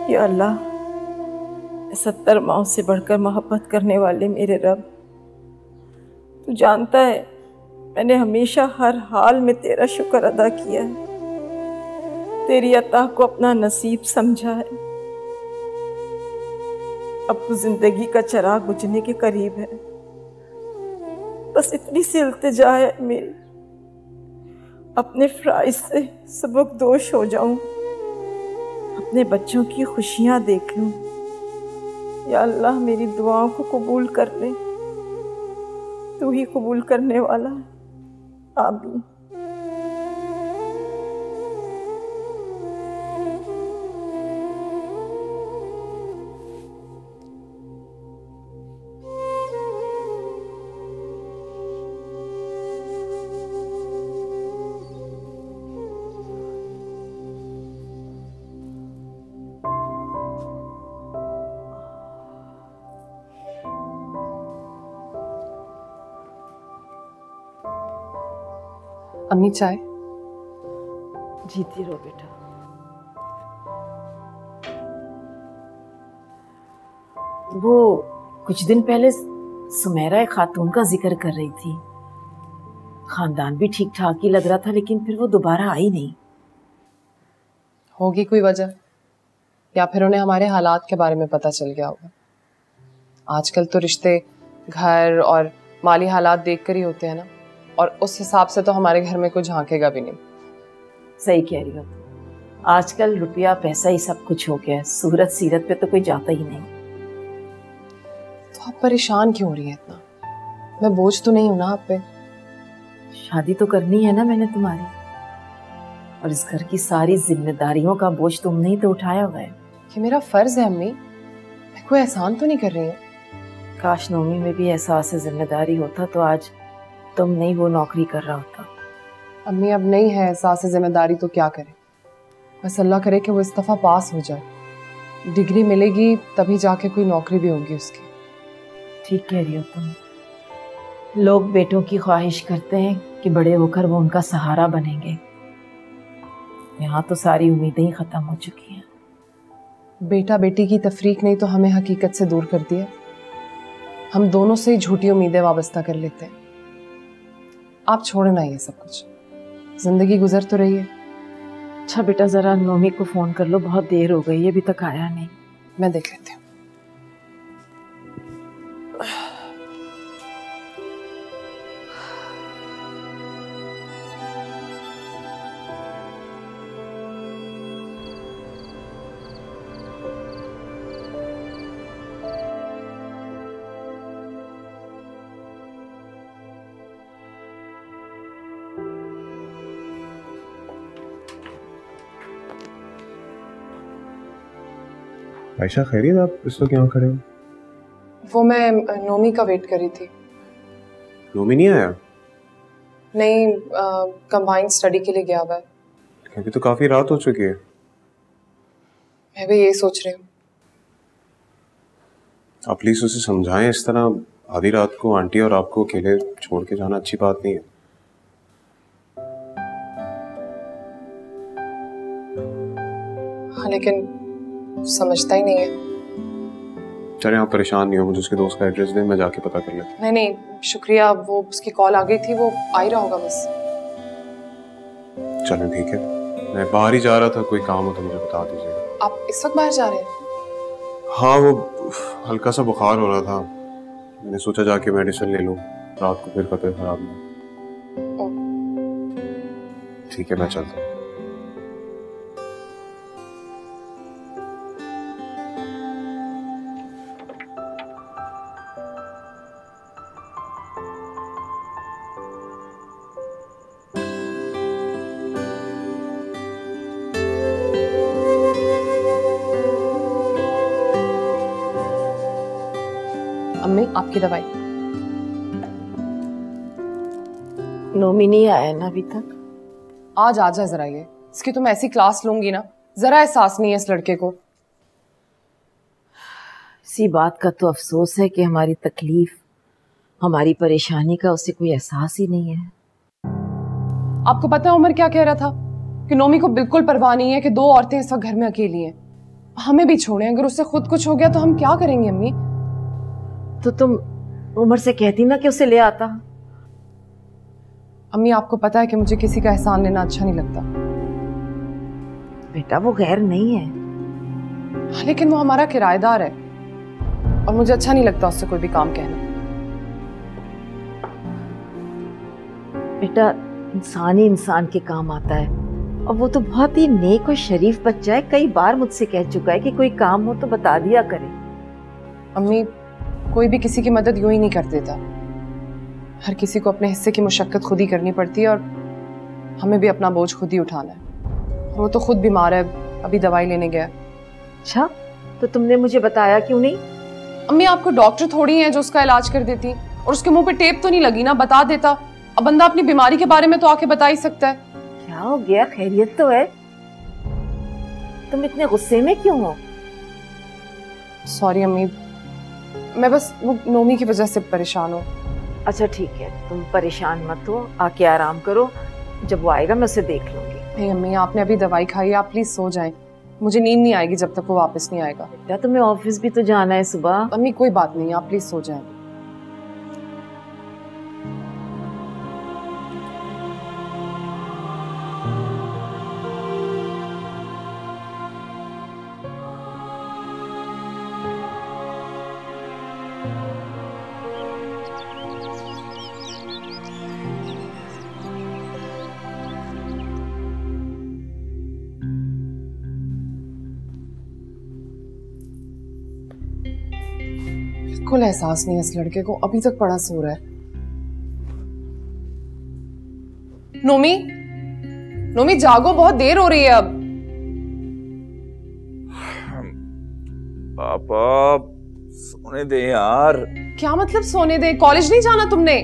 या अल्लाह, 70 माओं से बढ़कर मोहब्बत करने वाले मेरे रब, तू जानता है मैंने हमेशा हर हाल में तेरा शुक्र अदा किया है, तेरी अता को अपना नसीब समझा है। अब तो जिंदगी का चिराग बुझने के करीब है, बस इतनी सी इल्तिजा है मेरी, अपने फराइज से सबकदोश हो जाऊं, अपने बच्चों की खुशियां देख लूं। या अल्लाह, मेरी दुआओं को कबूल कर ले, तू ही कबूल करने वाला है। आमीन। अम्मी चाय? जीती रहो बेटा। वो कुछ दिन पहले सुमेरा खातून का जिक्र कर रही थी, खानदान भी ठीक ठाक ही लग रहा था, लेकिन फिर वो दोबारा आई नहीं। होगी कोई वजह, या फिर उन्हें हमारे हालात के बारे में पता चल गया होगा। आजकल तो रिश्ते घर और माली हालात देखकर ही होते हैं ना, और उस हिसाब से तो हमारे घर में कुछ झांकेगा भी नहीं। सही कह रही हो, आजकल रुपया पैसा ही सब कुछ हो गया है, सूरत सीरत पे तो कोई जाता ही नहीं। तो आप परेशान क्यों हो रही हैं इतना? मैं बोझ तो नहीं हूं ना आप पे? शादी तो करनी है ना मैंने तुम्हारी, और इस घर की सारी जिम्मेदारियों का बोझ तुमने ही तो उठाया हुआ है। ये मेरा फर्ज है अम्मी, मैं कोई एहसान तो नहीं कर रही हूँ। काश नोमी में भी एहसास जिम्मेदारी होता तो आज तुम नहीं वो नौकरी कर रहा होता। अम्मी अब नहीं है एहसास जिम्मेदारी तो क्या करें, बस अल्लाह करे कि वो इस दफा पास हो जाए, डिग्री मिलेगी तभी जाके कोई नौकरी भी होगी उसकी। ठीक कह रही हो तुम, लोग बेटों की ख्वाहिश करते हैं कि बड़े होकर वो उनका सहारा बनेंगे, यहाँ तो सारी उम्मीदें ही खत्म हो चुकी हैं। बेटा बेटी की तफरीक नहीं तो हमें हकीकत से दूर करती है, हम दोनों से ही झूठी उम्मीदें वाबस्ता कर लेते हैं। आप छोड़े ना ये सब कुछ, जिंदगी गुजर तो रही है। अच्छा बेटा, जरा नोमी को फोन कर लो, बहुत देर हो गई है, अभी तक आया नहीं। मैं देख लेती हूँ। आयशा खैरियत, आप इस वक्त यहाँ खड़े हो? वो मैं नोमी का वेट कर रही थी। नोमी नहीं आया? नहीं, कंबाइंड स्टडी के लिए गया हुआ है। अभी तो काफी रात हो चुकी है। मैं भी यही सोच रही हूँ। आप प्लीज उसे समझाएं, इस तरह आधी रात को आंटी और आपको अकेले छोड़ के जाना अच्छी बात नहीं है। हाँ, लेकिन समझता ही नहीं है। चले आप परेशान नहीं हो, मुझे उसके दोस्त का एड्रेस दें, मैं जाके पता कर लेता हूँ। नहीं शुक्रिया, वो उसकी कॉल आ गई थी, वो आ ही रहा होगा बस। चलें ठीक है, मैं बाहर ही जा रहा था, कोई काम हो तो मुझे बता दीजिएगा। आप इस वक्त बाहर जा रहे हैं? हाँ, वो हल्का सा बुखार हो रहा था, मैंने सोचा जाके मेडिसिन ले लूँ, रात को फिर तबीयत खराब ना। ठीक है, मैं चलता हूँ। अम्मी, आपकी दवाई। नोमी नहीं आया ना अभी तक? आज आ जाए जरा, ये इसकी तो मैं ऐसी क्लास लूंगी ना, जरा एहसास नहीं है इस लड़के को। इसी बात का तो अफसोस है कि हमारी तकलीफ, हमारी परेशानी का उसे कोई एहसास ही नहीं है। आपको पता है उमर क्या कह रहा था? कि नोमी को बिल्कुल परवाह नहीं है कि 2 औरतें इस वक्त घर में अकेली हैं। हमें भी छोड़ें, अगर उससे खुद कुछ हो गया तो हम क्या करेंगे अम्मी? तो तुम उमर से कहती ना कि उसे ले आता। अम्मी आपको पता है कि मुझे किसी का एहसान लेना अच्छा नहीं लगता। बेटा वो गैर नहीं है। लेकिन वो हमारा किराएदार है और मुझे अच्छा नहीं लगता उससे कोई भी काम कहना। बेटा इंसान ही इंसान के काम आता है, और वो तो बहुत ही नेक और शरीफ बच्चा है। कई बार मुझसे कह चुका है कि कोई काम हो तो बता दिया करे। अम्मी कोई भी किसी की मदद यूं ही नहीं कर देता, हर किसी को अपने हिस्से की मुशक्कत खुद ही करनी पड़ती है और हमें भी अपना बोझ खुद ही उठाना है। वो तो खुद बीमार है, अभी दवाई लेने गया। अच्छा तो तुमने मुझे बताया क्यों नहीं? अम्मी आपको डॉक्टर थोड़ी है जो उसका इलाज कर देती, और उसके मुंह पे टेप तो नहीं लगी ना, बता देता। अब बंदा अपनी बीमारी के बारे में तो आके बता ही सकता है। क्या हो गया, खैरियत तो है? तुम इतने गुस्से में क्यों हो? सॉरी अम्मी, मैं बस वो नोमी की वजह से परेशान हूँ। अच्छा ठीक है, तुम परेशान मत हो, आके आराम करो। जब वो आएगा मैं उसे देख लूंगी। नहीं अम्मी, आपने अभी दवाई खाई है, आप प्लीज सो जाएं। मुझे नींद नहीं आएगी जब तक वो वापस नहीं आएगा। बेटा तुम्हें ऑफिस भी तो जाना है सुबह। अम्मी कोई बात नहीं, आप प्लीज सो जाएं। बिल्कुल एहसास नहीं है इस लड़के को, अभी तक पड़ा सो रहा है। नोमी, नोमी जागो, बहुत देर हो रही है अब। पापा सोने दे यार। क्या मतलब सोने दे? कॉलेज नहीं जाना तुमने?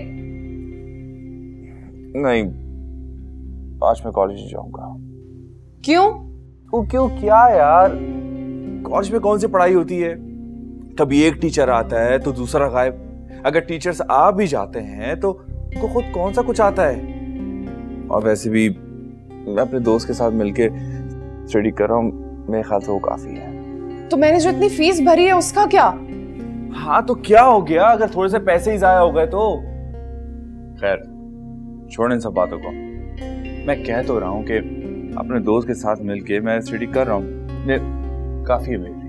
नहीं, आज मैं कॉलेज नहीं जाऊंगा। क्यों? क्यों क्या यार, कॉलेज में कौन सी पढ़ाई होती है? कभी एक टीचर आता है तो दूसरा गायब। अगर टीचर्स आ भी जाते हैं तो खुद कौन सा कुछ आता है। और वैसे भी मैं अपने दोस्त के साथ मिलके स्टडी कर रहा हूँ, मेरे ख्याल से वो काफी है। तो मैंने जो इतनी फीस भरी है उसका क्या? हाँ तो क्या हो गया अगर थोड़े से पैसे ही जाया हो गए तो? खैर छोड़ इन सब बातों को। मैं कह तो रहा हूँ कि अपने दोस्त के साथ मिलके मैं स्टडी कर रहा हूँ, काफी है मेरे लिए।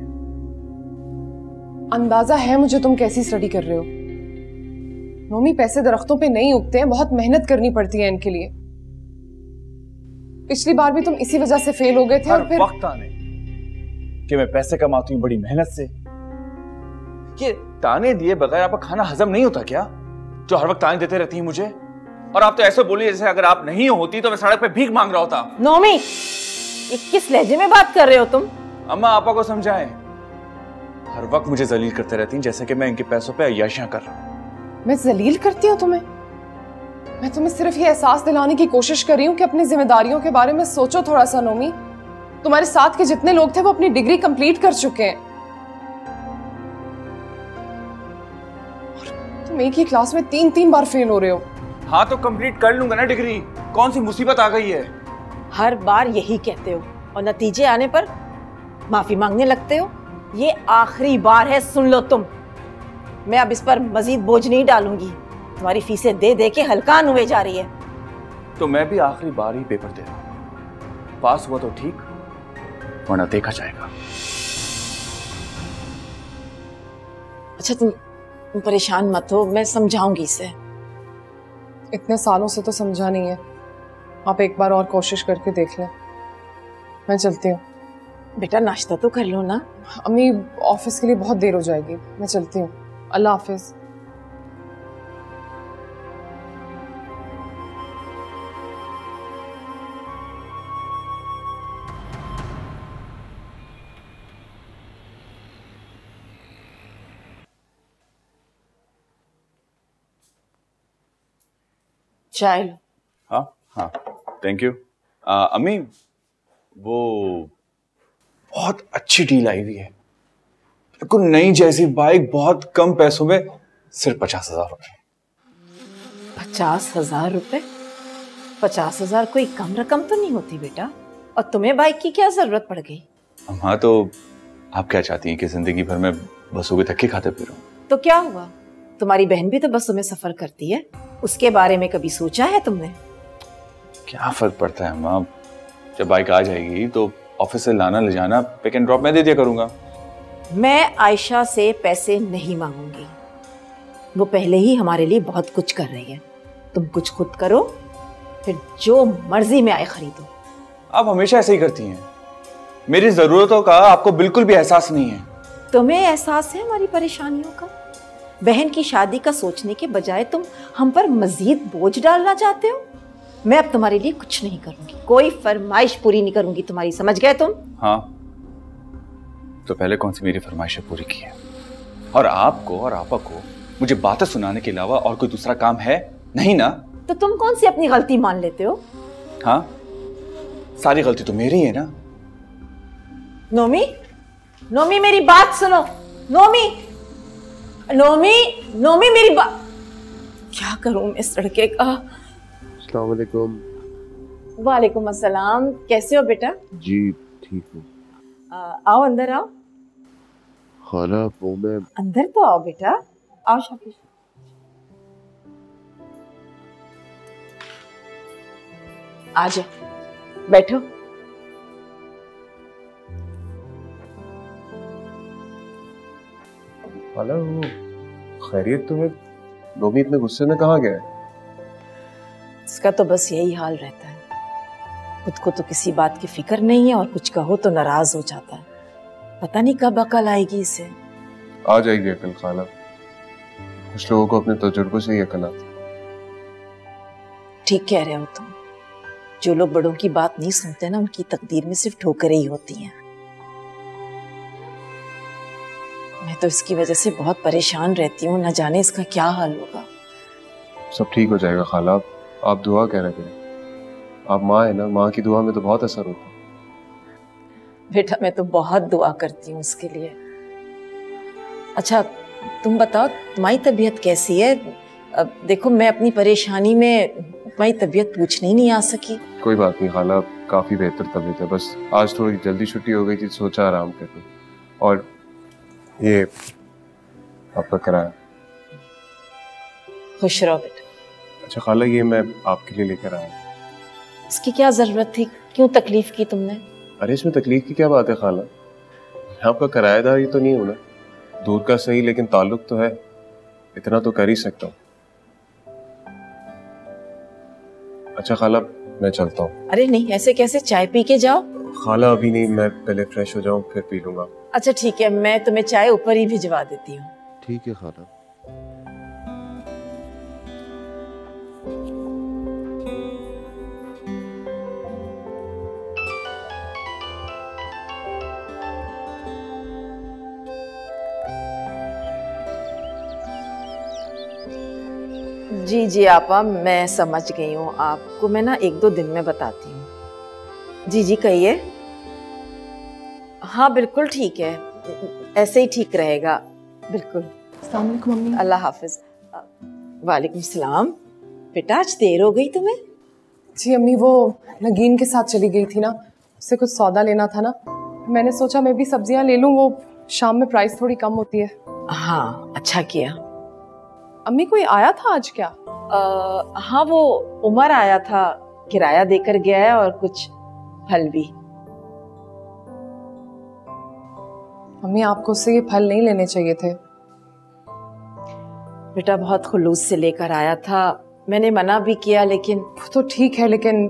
अंदाजा है मुझे तुम कैसी स्टडी कर रहे हो। नोमी पैसे दरख्तों पे नहीं उगते हैं, बहुत मेहनत करनी पड़ती है इनके लिए। पिछली बार भी तुम इसी वजह से फेल हो गए थे। और फिर वक्त आने कि मैं पैसे कमाती हूँ बड़ी मेहनत से। ये ताने दिए बगैर आपका खाना हजम नहीं होता क्या, जो हर वक्त ताने देते रहती है मुझे? और आप तो ऐसे बोली जैसे अगर आप नहीं होती तो मैं सड़क पे भीख मांग रहा होता। नोमी, ये किस लहजे में बात कर रहे हो तुम? अम्मा आपा को समझाएं, हर वक्त मुझे जलील करते रहती हैं जैसे कि मैं इनके पैसों पे अय्याशियां कर रहा हूं। मैं जलील करती हूँ तुम्हें? मैं तुम्हें सिर्फ ये एहसास दिलाने की कोशिश कर रही हूँ कि अपनी जिम्मेदारियों के बारे में सोचो थोड़ा सा। नोमी, तुम्हारे साथ के जितने लोग थे वो अपनी डिग्री कंप्लीट कर चुके हैं, और तुम एक ही क्लास में 3 बार फेल हो रहे हो। हाँ तो कंप्लीट कर लूंगा ना डिग्री, कौन सी मुसीबत आ गई है? हर बार यही कहते हो और नतीजे आने पर माफी मांगने लगते हो। ये आखिरी बार है, सुन लो तुम। मैं अब इस पर मजीद बोझ नहीं डालूंगी। तुम्हारी फीसें दे दे के हल्कान हुए जा रही है। तो मैं भी आखिरी बार ही पेपर दे रहा हूं। पास हुआ तो ठीक, वरना देखा जाएगा। अच्छा तुम परेशान मत हो, मैं समझाऊंगी इसे। इतने सालों से तो समझा नहीं है, आप एक बार और कोशिश करके देख लें। मैं चलती हूँ। बेटा नाश्ता तो कर लो ना। अम्मी ऑफिस के लिए बहुत देर हो जाएगी, मैं चलती हूँ। अल्लाह हाफिज। चाय लो। हाँ हाँ थैंक यू। अम्मी वो बहुत अच्छी डील आई हुई है, बिल्कुल नई जैसी बाइक, बहुत कम पैसों में, सिर्फ 50,000 रुपए। 50,000 रुपए? 50,000 कोई कम रकम तो नहीं होती बेटा। और तुम्हें बाइक की क्या जरूरत पड़ गई? हाँ तो आप क्या चाहती हैं कि जिंदगी भर में बसों के धक्के खाते फिरूं? तो क्या हुआ, तुम्हारी बहन भी तो बसों में सफर करती है, उसके बारे में कभी सोचा है तुमने? क्या फर्क पड़ता है अम्मा, जब बाइक आ जाएगी तो ऑफिस से लाना ले जाना पिक एंड ड्रॉप मैं दे दिया करूंगा। मैं आयशा से पैसे नहीं मांगूंगी, वो पहले ही हमारे लिए बहुत कुछ कर रही है। तुम कुछ खुद करो, फिर जो मर्जी में आए खरीदो। आप हमेशा ऐसे ही करती हैं, मेरी जरूरतों का आपको बिल्कुल भी एहसास नहीं है। तुम्हें एहसास है हमारी परेशानियों का? बहन की शादी का सोचने के बजाय तुम हम पर मजीद बोझ डालना चाहते हो। मैं अब तुम्हारे लिए कुछ नहीं करूंगी, कोई फरमाइश पूरी नहीं करूंगी तुम्हारी, समझ गए तुम? हाँ, तो पहले कौन सी मेरी फरमाइशें पूरी की है? और आपको और आपा को मुझे बातें सुनाने के अलावा और कोई दूसरा काम है नहीं ना? तो तुम कौन सी अपनी गलती मान लेते हो? हाँ, सारी गलती तो मेरी है ना। नोमी, नोमी मेरी बात सुनो। नोमी, नोमी, नोमी मेरी बात। क्या करूं मैं इस लड़के का? अस्सलाम वालेकुम। वालेकुम अस्सलाम, कैसे हो बेटा? जी ठीक हूँ। आओ अंदर आओ। खाला वो मैं अंदर तो आओ बेटा, आओ शाबाश। आ जाओ, बैठो। खाला वो खैरियत तो है, नोमी इतने गुस्से में कहाँ गया है? इसका तो बस यही हाल रहता है, खुद को तो किसी बात की फिक्र नहीं है और कुछ कहो तो नाराज हो जाता है। पता नहीं कब अकल आएगी इसे। आ जाएगी अकल खाला, कुछ लोगों को अपने तजुर्बे से ही अकल आती है। ठीक कह रहे हो तुम, जो लोग बड़ों की बात नहीं सुनते ना, उनकी तकदीर में सिर्फ ठोकरें ही होती हैं। मैं तो इसकी वजह से बहुत परेशान रहती हूँ, न जाने इसका क्या हाल होगा। सब ठीक हो जाएगा खाला, आप दुआ कह रहे करें। आप माँ है ना, माँ की दुआ में तो बहुत असर होता है। बेटा मैं तो बहुत दुआ करती हूँ उसके लिए। अच्छा तुम बताओ, तुम्हारी तबीयत कैसी है? अब देखो मैं अपनी परेशानी में तुम्हारी तबीयत पूछने ही नहीं आ सकी। कोई बात नहीं खाला, काफी बेहतर तबीयत है, बस आज थोड़ी जल्दी छुट्टी हो गई थी, सोचा आराम कर लूं। और ये आपका किराया। खुश रहो बेटा। अच्छा खाला, ये मैं आपके लिए लेकर आया। इसकी क्या जरूरत थी, क्यों तकलीफ की तुमने? अरे इसमें तकलीफ की क्या बात है खाला, मैं आपका किराएदार ही तो नहीं हूं ना, दूर का सही लेकिन ताल्लुक तो है, इतना तो कर ही सकता हूँ। अच्छा खाला मैं चलता हूँ। अरे नहीं, ऐसे कैसे, चाय पी के जाओ। खाला अभी नहीं, मैं पहले फ्रेश हो जाऊं फिर पी लूंगा। अच्छा ठीक है, मैं तुम्हें चाय ऊपर ही भिजवा देती हूँ। ठीक है खाला। जी जी आपा, मैं समझ गई हूँ, आपको मैं ना 1-2 दिन में बताती हूँ। जी जी कहिए। हाँ बिल्कुल ठीक है, ऐसे ही ठीक रहेगा, बिल्कुल। अस्सलाम वालेकुम मम्मी। अल्लाह हाफिज। वालेकुम सलाम। बेटा आज देर हो गई तुम्हें? जी अम्मी, वो नगीन के साथ चली गई थी ना, उससे कुछ सौदा लेना था ना, मैंने सोचा मैं भी सब्जियां ले लूं, वो शाम में प्राइस थोड़ी कम होती है। हाँ अच्छा किया। अम्मी कोई आया था आज क्या? हाँ वो उमर आया था, किराया देकर गया है और कुछ फल भी। अम्मी आपको उससे ये फल नहीं लेने चाहिए थे। बेटा बहुत खुलूस से लेकर आया था, मैंने मना भी किया लेकिन। वो तो ठीक है, लेकिन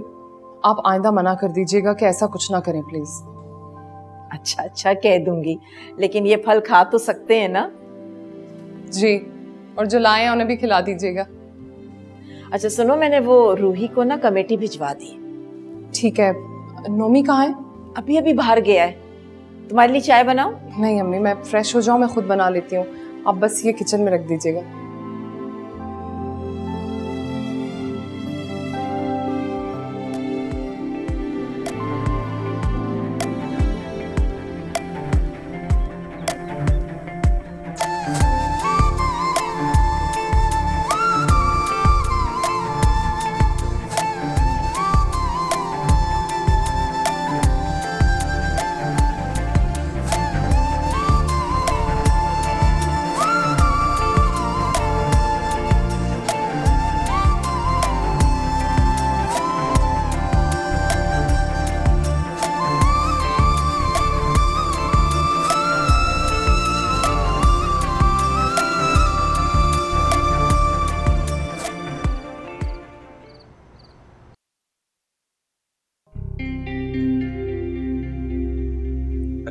आप आइंदा मना कर दीजिएगा कि ऐसा कुछ ना करें प्लीज। अच्छा अच्छा कह दूंगी, लेकिन ये फल खा तो सकते हैं ना? जी, और जो लाए हैं उन्हें भी खिला दीजिएगा। अच्छा सुनो, मैंने वो रूही को ना कमेटी भिजवा दी। ठीक है। नोमी कहाँ है? अभी अभी बाहर गया है, तुम्हारे लिए चाय बनाऊं? नहीं अम्मी, मैं फ्रेश हो जाऊं, मैं खुद बना लेती हूँ, आप बस ये किचन में रख दीजिएगा।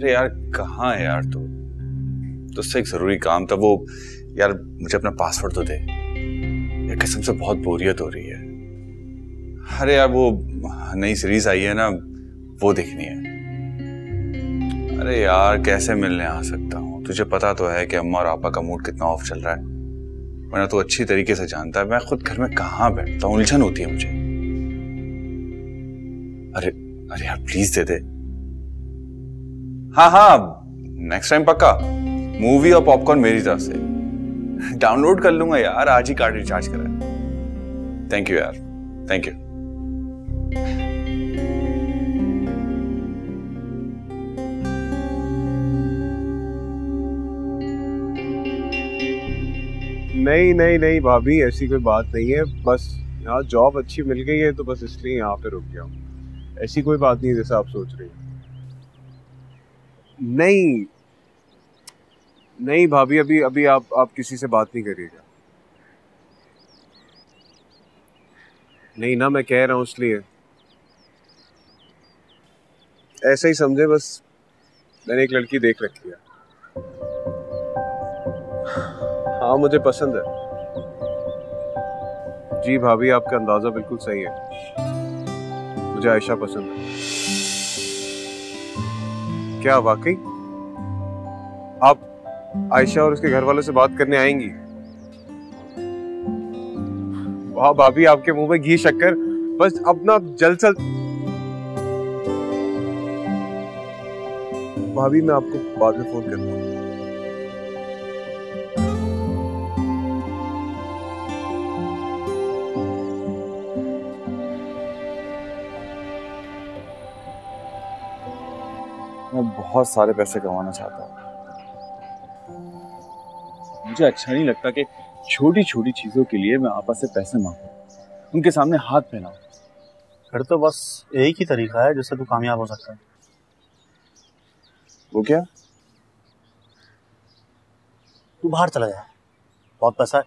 अरे यार कहाँ है यार तू? तुझसे एक जरूरी काम था। वो यार मुझे अपना पासवर्ड तो दे यार, कसम से बहुत बोरियत हो रही है। अरे यार वो नई सीरीज आई है ना, वो देखनी है। अरे यार कैसे मिलने आ सकता हूँ? तुझे पता तो है कि अम्मा और आपा का मूड कितना ऑफ चल रहा है, वरना तो अच्छी तरीके से जानता है मैं खुद घर में कहाँ बैठता हूँ, उलझन होती है मुझे। अरे अरे यार प्लीज दे दे। हाँ नेक्स्ट टाइम पक्का मूवी और पॉपकॉर्न मेरी तरफ से। डाउनलोड कर लूंगा यार, आज ही कार्ड रिचार्ज करा। थैंक यू यार, थैंक यू। नहीं भाभी, ऐसी कोई बात नहीं है। बस यहाँ जॉब अच्छी मिल गई है तो बस इसलिए यहाँ पे रुक गया हूँ। ऐसी कोई बात नहीं जैसा आप सोच रही हैं। नहीं भाभी, अभी आप किसी से बात नहीं करिएगा। नहीं ना, मैं कह रहा हूँ इसलिए। ऐसा ही समझे, बस मैंने एक लड़की देख रखी है। हाँ मुझे पसंद है। जी भाभी, आपका अंदाजा बिल्कुल सही है, मुझे आयशा पसंद है। क्या वाकई आप आयशा और उसके घर वालों से बात करने आएंगी? वाह भाभी, आपके मुंह में घी शक्कर। बस अपना जल्द से भाभी, मैं आपको बाद में फोन करता हूँ। मैं बहुत सारे पैसे कमाना चाहता हूँ। मुझे अच्छा नहीं लगता कि छोटी छोटी चीजों के लिए मैं आपस से पैसे मांगूं, उनके सामने हाथ फैलाऊं। फिर तो बस एक ही तरीका है जिससे तू कामयाब हो सकता है। वो क्या? तू बाहर चला जा, बहुत पैसा है।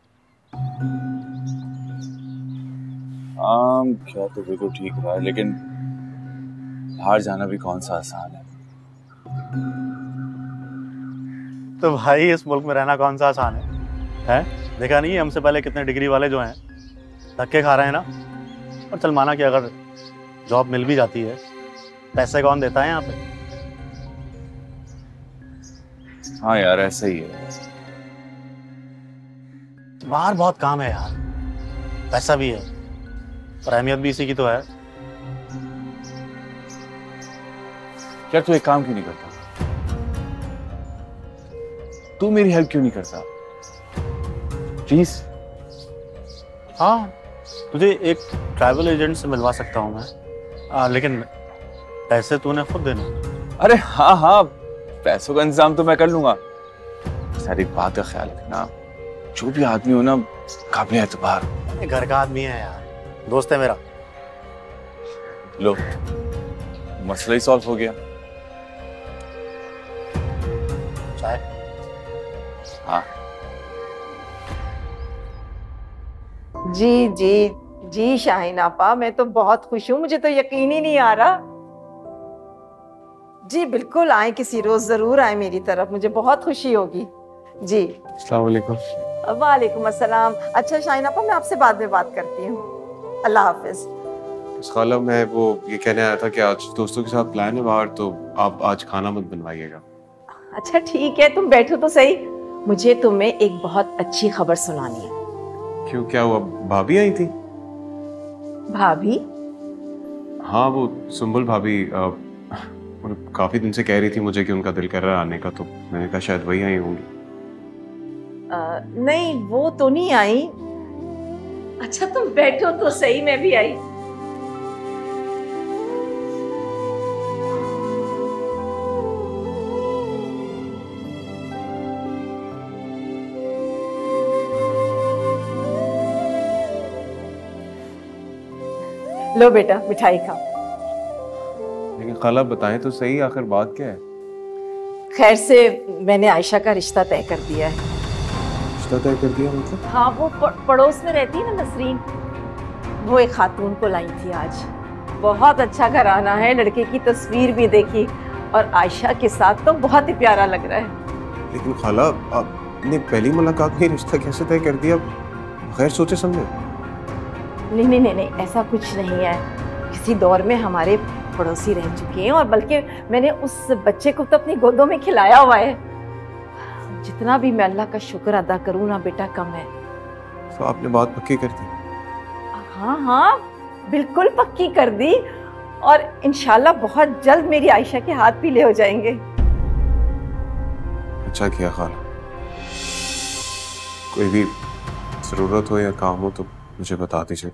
क्या तो बिल्कुल ठीक रहा है, लेकिन बाहर जाना भी कौन सा आसान है। तो भाई इस मुल्क में रहना कौन सा आसान है? देखा नहीं है हमसे पहले कितने डिग्री वाले जो हैं धक्के खा रहे हैं ना। और चल माना कि अगर जॉब मिल भी जाती है, पैसे कौन देता है यहाँ पे? हाँ यार ऐसा ही है। बाहर बहुत काम है यार, पैसा भी है और अहमियत भी इसी की तो है। यार तू एक काम क्यों नहीं करता? तू मेरी हेल्प क्यों नहीं करता? प्लीज। हाँ तुझे एक ट्रैवल एजेंट से मिलवा सकता हूँ मैं, लेकिन पैसे तूने खुद देने। अरे हाँ पैसों का इंतजाम तो मैं कर लूंगा। सारी बात का ख्याल रखना, जो भी आदमी हो ना काबिल एतबार। घर का आदमी है यार, दोस्त है मेरा। लो मसला ही सॉल्व हो गया। चाय? हाँ जी जी जी शाहीन आपा, मैं तो बहुत खुश हूँ, मुझे तो यकीन ही नहीं आ रहा। जी बिल्कुल आए, किसी रोज जरूर आए मेरी तरफ, मुझे बहुत खुशी होगी। जी अस्सलाम वालेकुम। वालेकुम अस्सलाम। अच्छा शाहीन आपा, मैं आपसे बाद में बात करती हूँ। अल्लाह हाफिज। खाला, मैं वो ये कहने आया था कि आज दोस्तों के साथ प्लान है बाहर, तो आप आज खाना मत बनवाइएगा। अच्छा ठीक है, तुम बैठो तो सही, मुझे तुम्हें एक बहुत अच्छी खबर सुनानी है। क्यों, क्या हुआ? भाभी आई थी? भाभी? हाँ वो सुंबुल भाभी काफी दिन से कह रही थी मुझे कि उनका दिल कर रहा है आने का, तो मैंने कहा शायद वही आई होंगी। नहीं वो तो नहीं आई। अच्छा तुम बैठो तो सही, मैं भी आई। लो बेटा मिठाई खाओ। लेकिन खाला बताएं तो सही, आखिर बात क्या है? खैर से मैंने आयशा का रिश्ता तय कर दिया है। रिश्ता तय कर दिया मतलब? हाँ वो पड़ोस में रहती है ना नसरीन, वो एक खातून को लाई थी आज। बहुत अच्छा घराना है, लड़के की तस्वीर भी देखी और आयशा के साथ तो बहुत ही प्यारा लग रहा है। लेकिन खाला, आपने पहली मुलाकात में रिश्ता कैसे तय कर दिया बगैर सोचे समझे? नहीं, ऐसा कुछ नहीं है। किसी दौर में हमारे पड़ोसी रह चुके हैं, और बल्कि मैंने उस बच्चे को तो अपनी गोदों में खिलाया हुआ है। जितना भी मैं अल्लाह का शुक्र अदा करूँ ना बेटा, कम है। तो आपने बात पक्की कर दी? हाँ, बिल्कुल पक्की कर दी, और इंशाल्लाह बहुत जल्द मेरी आयशा के हाथ पीले हो जाएंगे। अच्छा किया खाला। कोई भी जरूरत हो या काम हो तो मुझे बता दीजिए।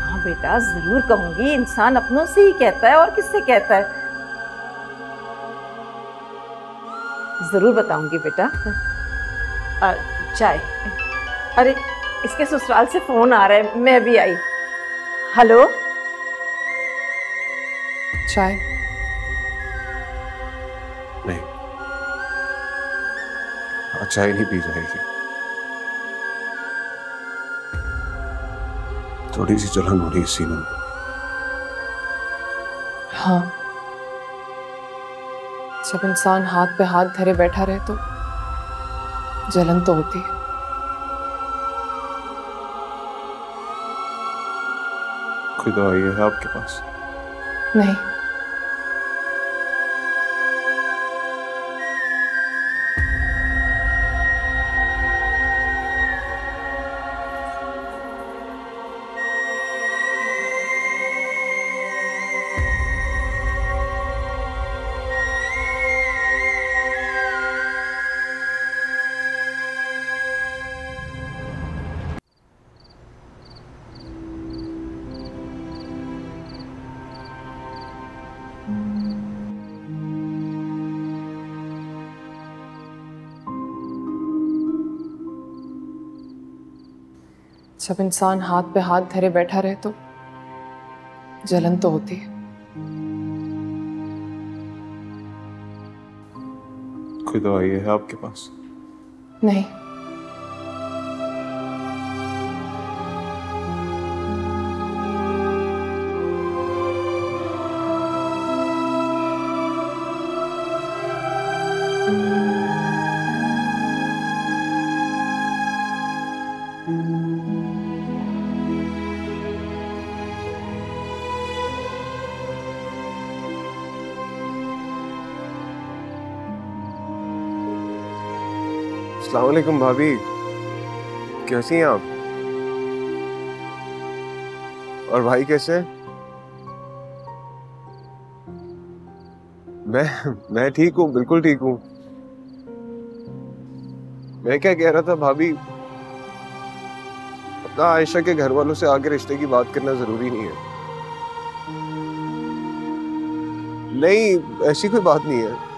हाँ बेटा, जरूर कहूंगी। इंसान अपनों से ही कहता है, और किससे कहता है। जरूर बताऊंगी बेटा। चाय। अरे, इसके ससुराल से फोन आ रहा है, मैं भी आई। हेलो। चाय? नहीं, चाय नहीं पी जाएगी। थोड़ी सी जलन हो रही है सीने में। हाँ, जब इंसान हाथ पे हाथ धरे बैठा रहे तो जलन तो होती है। कोई दवाई है आपके पास? नहीं। जब इंसान हाथ पे हाथ धरे बैठा रहे तो जलन तो होती है। कोई दवाई है आपके पास? नहीं। अस्सलाम वालेकुम भाभी, कैसी हैं आप? और भाई कैसे हैं? मैं ठीक हूँ, बिल्कुल ठीक हूँ। मैं क्या कह रहा था भाभी, अपना आयशा के घर वालों से आगे रिश्ते की बात करना जरूरी नहीं है। नहीं, ऐसी कोई बात नहीं है।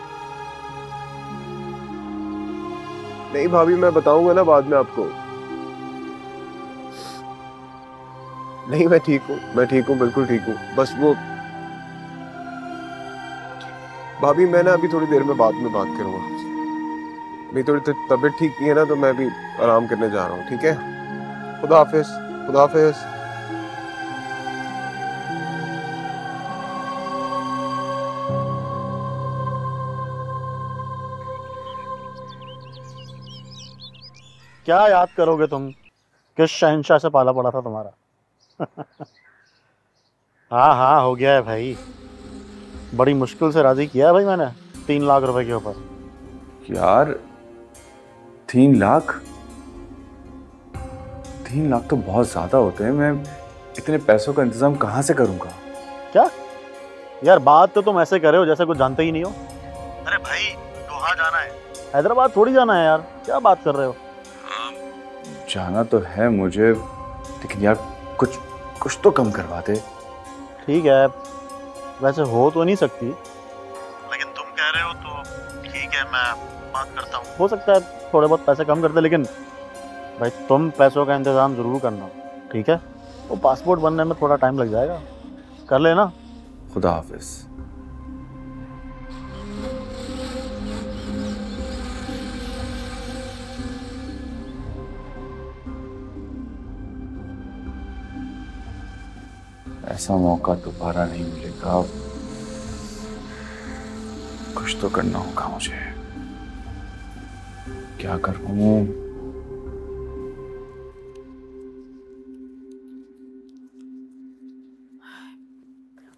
नहीं भाभी, मैं बताऊंगा ना बाद में आपको। नहीं, मैं ठीक हूँ, बिल्कुल ठीक हूँ। बस वो भाभी, मैं ना अभी थोड़ी देर में बाद में बात करूंगा। मेरी थोड़ी तबीयत ठीक नहीं है ना, तो मैं भी आराम करने जा रहा हूँ। ठीक है, खुदा हाफिज। खुदा हाफिज। क्या याद करोगे तुम, किस शहंशाह से पाला पड़ा था तुम्हारा। हाँ हाँ, हो गया है भाई। बड़ी मुश्किल से राजी किया है भाई मैंने 3 लाख रुपए के ऊपर। यार 3 लाख? 3 लाख तो बहुत ज्यादा होते हैं। मैं इतने पैसों का इंतजाम कहाँ से करूंगा? क्या यार, बात तो तुम ऐसे कर रहे हो जैसे कुछ जानते ही नहीं हो। अरे भाई, दोहा जाना है, हैदराबाद थोड़ी जाना है यार। क्या बात कर रहे हो? जाना तो है मुझे, लेकिन यार कुछ तो कम करवाते। ठीक है, वैसे हो तो नहीं सकती, लेकिन तुम कह रहे हो तो ठीक है, मैं बात करता हूँ। हो सकता है थोड़े बहुत पैसे कम कर दे, लेकिन भाई तुम पैसों का इंतजाम जरूर करना, ठीक है? वो पासपोर्ट बनने में थोड़ा टाइम लग जाएगा, कर लेना। खुदा हाफिज। ऐसा मौका दोबारा नहीं मिलेगा। कुछ तो करना होगा मुझे। क्या करूं?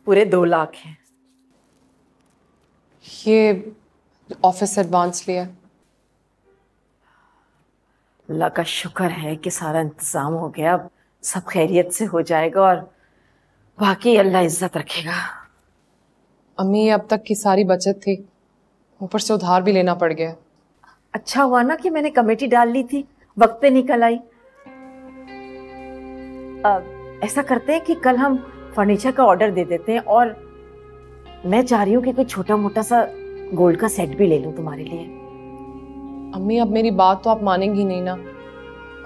पूरे 2 लाख हैं। ये ऑफिस एडवांस लिया। अल्लाह का शुक्र है कि सारा इंतजाम हो गया, अब सब खैरियत से हो जाएगा और बाकी अल्लाह इज्जत रखेगा। अम्मी ये अब तक की सारी बचत थी, ऊपर से उधार भी लेना पड़ गया। अच्छा हुआ ना कि मैंने कमेटी डाल ली थी, वक्त पे निकल आई। ऐसा करते हैं कि कल हम फर्नीचर का ऑर्डर दे देते हैं और मैं चाह रही हूँ कि कोई छोटा मोटा सा गोल्ड का सेट भी ले लूँ तुम्हारे लिए। अम्मी अब मेरी बात तो आप मानेंगी नहीं ना।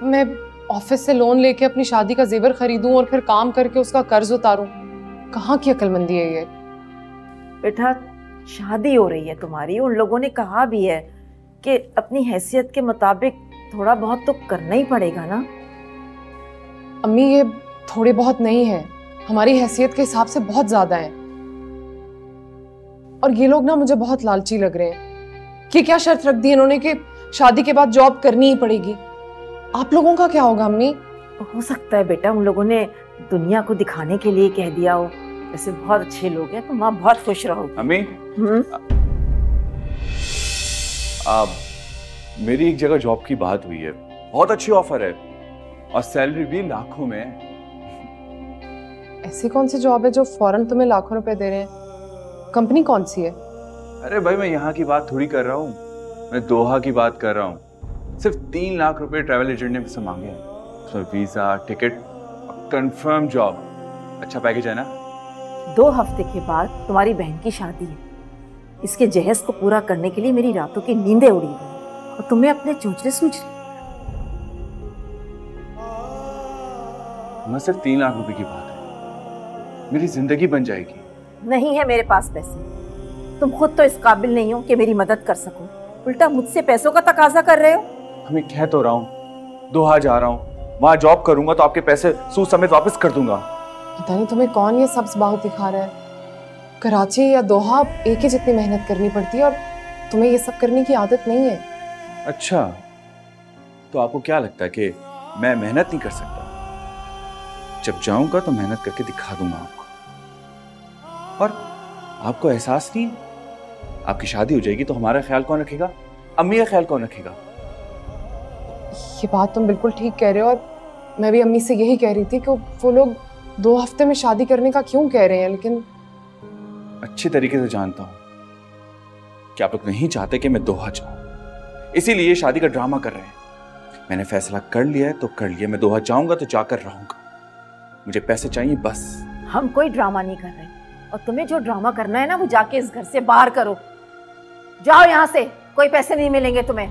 मैं ऑफिस से लोन लेके अपनी शादी का जेवर खरीदूं और फिर काम करके उसका कर्ज उतारूं, कहाँ की अक्लमंदी है ये? बेटा शादी हो रही है तुम्हारी, उन लोगों ने कहा भी है कि अपनी हैसियत के मुताबिक थोड़ा बहुत तो करना ही पड़ेगा ना। अम्मी ये थोड़े बहुत नहीं है, हमारी हैसियत के हिसाब से बहुत ज्यादा है। और ये लोग ना मुझे बहुत लालची लग रहे हैं कि क्या शर्त रख दी इन्होंने कि शादी के बाद जॉब करनी ही पड़ेगी। आप लोगों का क्या होगा अम्मी? हो सकता है बेटा उन लोगों ने दुनिया को दिखाने के लिए कह दिया हो। वैसे बहुत अच्छे लोग हैं, तुम माँ बहुत खुश रहोगी। अम्मी, मेरी एक जगह जॉब की बात हुई है, बहुत अच्छी ऑफर है और सैलरी भी लाखों में है। ऐसी कौन सी जॉब है जो फौरन तुम्हें लाखों रुपए दे रहे हैं? कंपनी कौन सी है? अरे भाई मैं यहाँ की बात थोड़ी कर रहा हूँ, मैं दोहा की बात कर रहा हूँ। सिर्फ 3 लाख रुपए ट्रैवल एजेंट ने मुझसे मांगे हैं, उसमें वीजा, टिकट, कंफर्म जॉब। अच्छा पैकेज है ना? 2 हफ्ते के बाद तुम्हारी बहन की शादी है, इसके जहेज को पूरा करने के लिए मेरी रातों की नींदें उड़ी गई और तुम्हें अपने चूचले सूझ रहे। मैं सिर्फ 3 लाख रुपए की बात है, मेरी जिंदगी बन जाएगी। नहीं है मेरे पास पैसे, तुम खुद तो इस काबिल नहीं हो कि मेरी मदद कर सको, उल्टा मुझसे पैसों का तकाजा कर रहे हो। मैं कह तो रहा हूँ, दोहा जा रहा हूँ, वहां जॉब करूंगा तो आपके पैसे सूद समेत वापस कर दूंगा। पता नहीं तुम्हें कौन ये सब्ज बाहु दिखा रहा है। कराची या दोहा एक ही जितनी मेहनत करनी पड़ती है और तुम्हें ये सब करने की आदत नहीं है। अच्छा तो आपको क्या लगता है कि मैं मेहनत नहीं कर सकता? जब जाऊंगा तो मेहनत करके दिखा दूंगा आपको। और आपको एहसास नहीं, आपकी शादी हो जाएगी तो हमारा ख्याल कौन रखेगा? अम्मी का ख्याल कौन रखेगा? ये बात तुम बिल्कुल ठीक कह रहे हो और मैं भी अम्मी से यही कह रही थी कि वो लोग 2 हफ्ते में शादी करने का क्यों कह रहे हैं, लेकिन अच्छे तरीके से जानता हूं कि आप लोग नहीं चाहते कि मैं दोहा जाऊं, इसीलिए शादी का ड्रामा कर रहे हैं। मैंने फैसला कर लिया है तो कर लिया, मैं दोहा जाऊंगा तो जाकर रहूंगा। मुझे पैसे चाहिए बस। हम कोई ड्रामा नहीं कर रहे और तुम्हें जो ड्रामा करना है ना वो जाके इस घर से बाहर करो। जाओ यहाँ से, कोई पैसे नहीं मिलेंगे तुम्हें।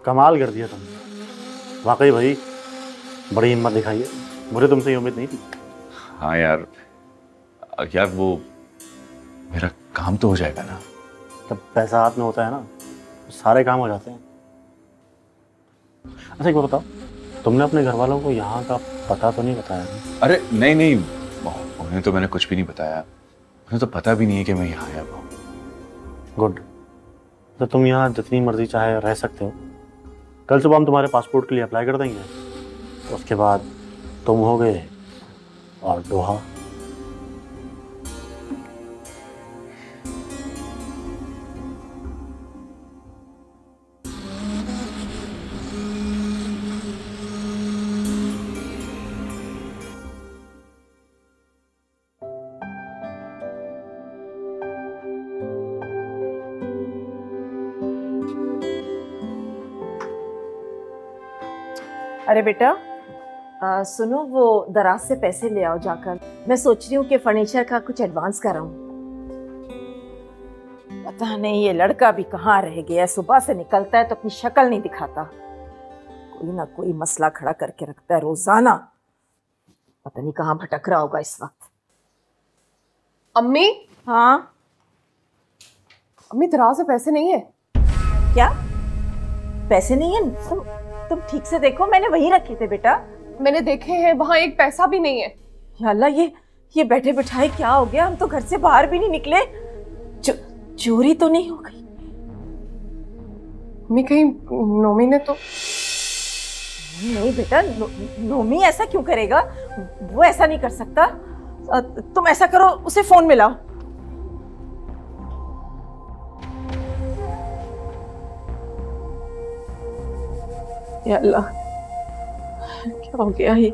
कमाल कर दिया तुमने, वाकई भाई बड़ी हिम्मत दिखाई है, मुझे तुमसे ये उम्मीद नहीं थी। हाँ यार, यार वो मेरा काम तो हो जाएगा ना। जब पैसा हाथ में होता है ना तो सारे काम हो जाते हैं। अच्छा एक बात बताओ, तुमने अपने घर वालों को यहाँ का पता तो नहीं बताया? अरे नहीं नहीं, उन्हें तो मैंने कुछ भी नहीं बताया, उन्हें तो पता भी नहीं है कि मैं यहाँ आया हूँ। गुड, तो तुम यहाँ जितनी मर्जी चाहे रह सकते हो। कल सुबह हम तुम्हारे पासपोर्ट के लिए अप्लाई कर देंगे, उसके बाद तुम हो गए और दोहा। अरे बेटा, सुनो, वो दराज से पैसे ले आओ जाकर। मैं सोच रही हूँ कि फर्नीचर का कुछ एडवांस कराऊं। पता नहीं ये लड़का भी कहाँ रह गया, सुबह से निकलता है तो अपनी शक्ल नहीं दिखाता, कोई ना कोई मसला खड़ा करके रखता है रोजाना। पता नहीं कहाँ भटक रहा होगा इस वक्त। अम्मी, हाँ अम्मी दराज में पैसे नहीं है। क्या पैसे नहीं है? तुम ठीक से देखो, मैंने वही रखे थे बेटा। मैंने देखे हैं, वहां एक पैसा भी नहीं है। या अल्लाह, ये बैठे बिठाए क्या हो गया? हम तो घर से बाहर भी नहीं निकले। चोरी तो नहीं हो गई? अम्मी कहीं नोमी ने तो? नहीं बेटा, नोमी ऐसा क्यों करेगा? वो ऐसा नहीं कर सकता। तुम ऐसा करो, उसे फोन मिलाओ। या अल्लाह, क्या हो गया ये?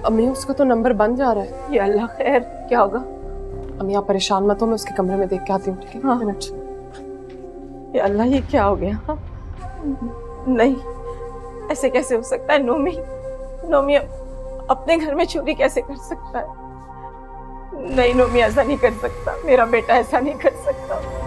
अम्मी उसका तो नंबर बंद जा रहा है। या अल्लाह, खैर क्या होगा? अम्मी आप परेशान मत हो, मैं उसके कमरे में देख के आती हूँ, ठीक है? हाँ। मिनट। या अल्लाह, ये क्या हो गया? हाँ? नहीं, ऐसे कैसे हो सकता है? नोमी अपने घर में चोरी कैसे कर सकता है? नहीं, नोमी ऐसा नहीं कर सकता, मेरा बेटा ऐसा नहीं कर सकता।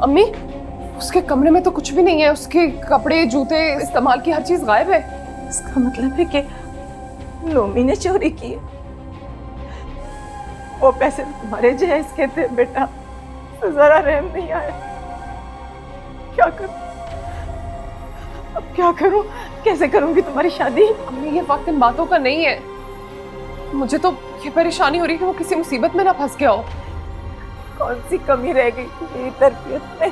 अम्मी उसके कमरे में तो कुछ भी नहीं है, उसके कपड़े, जूते, इस्तेमाल की हर चीज गायब है। इसका मतलब है कि नोमी ने चोरी की है। वो पैसे तुम्हारे जहेज के थे बेटा, तो जरा रहम नहीं आया। क्या करूं अब, क्या करूं? कैसे करूंगी तुम्हारी शादी? अम्मी ये वक्त इन बातों का नहीं है, मुझे तो ये परेशानी हो रही है कि वो किसी मुसीबत में ना फंस गया हो। कौन सी कमी रह गई थी मेरी तरबियत में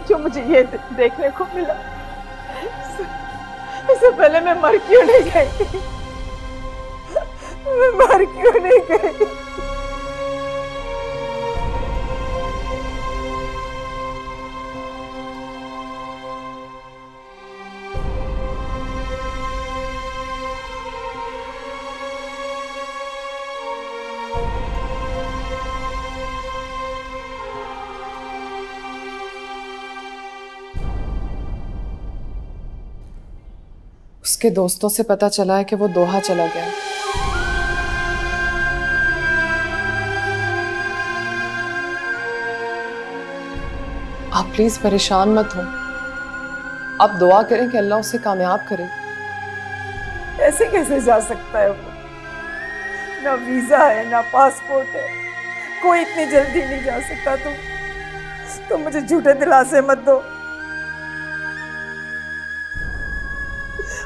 जो मुझे ये देखने को मिला? इससे पहले मैं मर क्यों नहीं गई? मैं मर क्यों नहीं गई? उसके दोस्तों से पता चला है कि वो दोहा चला गया है। आप प्लीज परेशान मत हो, आप दुआ करें कि अल्लाह उसे कामयाब करे। ऐसे कैसे जा सकता है वो? ना वीजा है ना पासपोर्ट है, कोई इतनी जल्दी नहीं जा सकता। तुम मुझे झूठे दिलासे मत दो।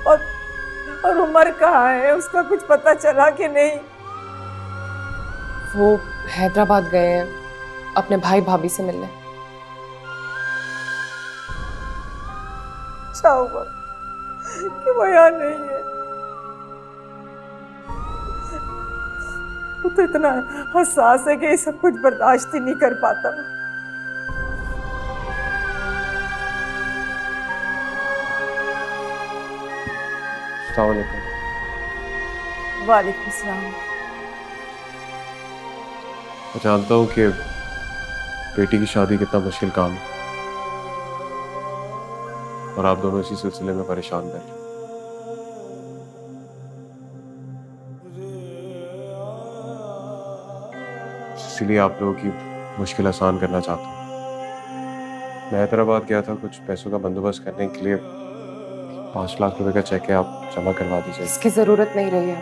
और उमर कहाँ है? उसका कुछ पता चला कि नहीं? वो हैदराबाद गए हैं अपने भाई भाभी से मिलने। अच्छा हुआ कि वो यहाँ नहीं है। वो तो इतना हसास है कि ये सब कुछ बर्दाश्त ही नहीं कर पाता। अस्सलाम वालेकुम। वालेकुम सलाम। मैं जानता हूँ कि बेटी की शादी कितना मुश्किल काम है और आप दोनों इसी सिलसिले में परेशान बैठे। इसीलिए आप लोगों की मुश्किल आसान करना चाहता हूँ। मैं हैदराबाद गया था कुछ पैसों का बंदोबस्त करने के लिए। 5 लाख रुपए का चेक है, आप जमा करवा दीजिए। इसकी जरूरत नहीं रही है।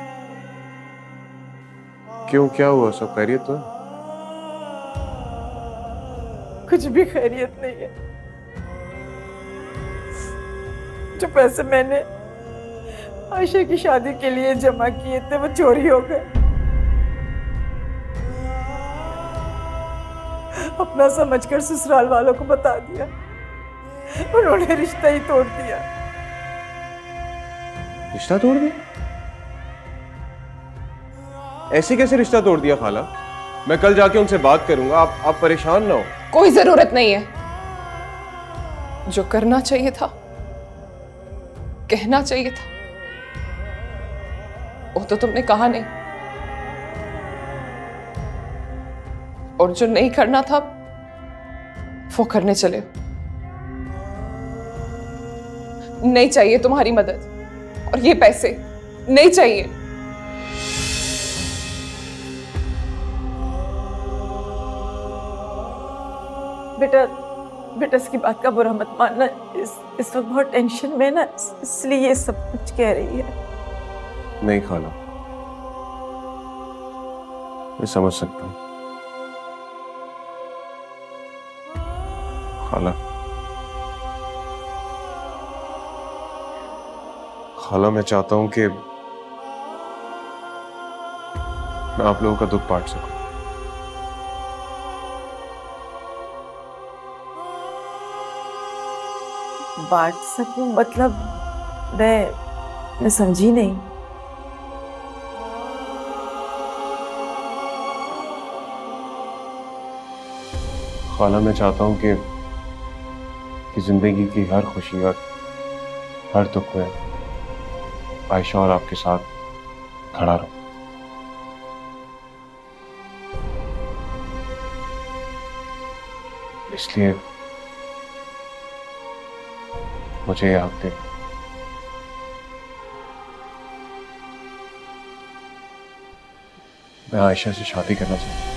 क्यों, क्या हुआ? सब खैरियत तो है? कुछ भी खैरियत नहीं है। जो पैसे मैंने आयशा की शादी के लिए जमा किए थे वो चोरी हो गए। अपना समझकर ससुराल वालों को बता दिया, उन्होंने रिश्ता ही तोड़ दिया। रिश्ता तोड़ दिया? ऐसे कैसे रिश्ता तोड़ दिया खाला? मैं कल जाके उनसे बात करूंगा, आप परेशान ना हो। कोई जरूरत नहीं है। जो करना चाहिए था, कहना चाहिए था, वो तो तुमने कहा नहीं। और जो नहीं करना था वो करने चले। नहीं चाहिए तुम्हारी मदद और ये पैसे नहीं चाहिए। बेटा इसकी बात का बुरा मत मानना। इस वक्त बहुत टेंशन में ना, इसलिए ये सब कुछ कह रही है। नहीं खाला, मैं समझ सकता हूँ। खाला मैं चाहता हूं कि मैं आप लोगों का दुख बांट सकूं। बांट सकूं मतलब मैं समझी नहीं। खाला मैं चाहता हूं कि जिंदगी की हर खुशी और हर दुख में आयशा और आपके साथ खड़ा रहूं। इसलिए मुझे ये हक दे। मैं आयशा से शादी करना चाहता हूं।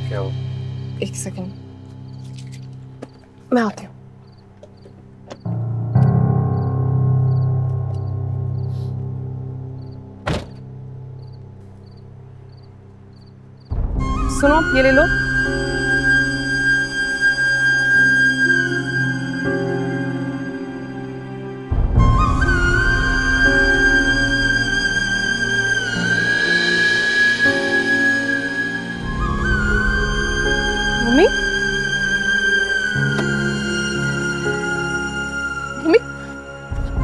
क्या हो? एक सेकंड, मैं आती हूँ। सुनो, ये ले लो। मम्मी, मम्मी,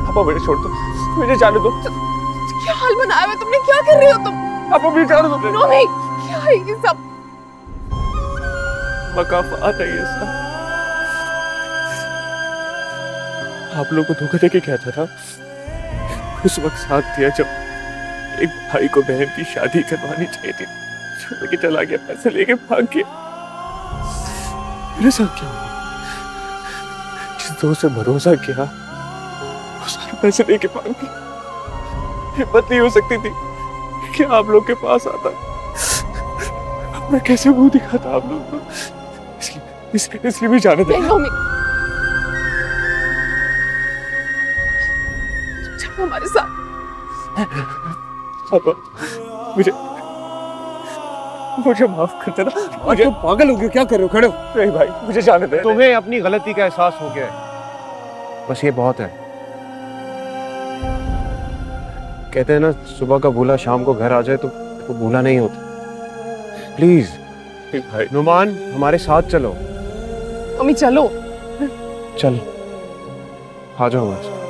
पापा मुझे छोड़ दो, मुझे जाने दो। क्या हाल बनाया है तुमने? क्या कर रही हो तुम? पापा मुझे जाने दो। मम्मी, क्या है ये सब? मकाफात है ये सब। आप लोगों को धोखा देके कहता था, उस वक्त साथ दिया जब एक भाई को बहन की शादी करवानी चाहिए थी, छोड़ के चला गया, पैसे लेके भाग गया। मेरे साथ क्या हुआ? जिस दोस्त से भरोसा किया वो सारे पैसे लेके भाग गया। हिम्मत नहीं हो सकती थी कि आप लोग के पास आता। मैं कैसे मुंह दिखाता आप लोग को, इसलिए भी जाने दे। हमारे साथ मुझे माफ कर देना। तुम पागल हो गए, क्या कर रहे हो? खड़े हो। नहीं भाई, मुझे जाने दे। तुम्हें अपनी गलती का एहसास हो गया है, बस ये बहुत है। कहते हैं ना, सुबह का भूला शाम को घर आ जाए तो भूला नहीं होता। प्लीज भाई नुमान, हमारे साथ चलो। मम्मी चलो। चल, आ जाओ हमारे साथ।